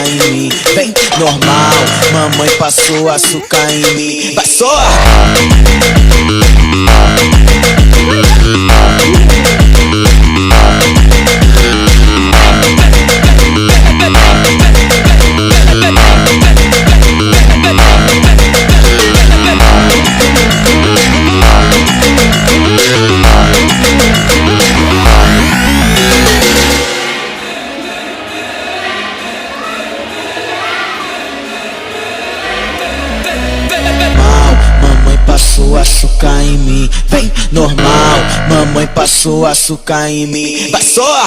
em mim. Vem, normal, mamãe passou açúcar em mim. Vai só! Passou açúcar em mim, vem, normal, mamãe passou açúcar em mim. Vai só!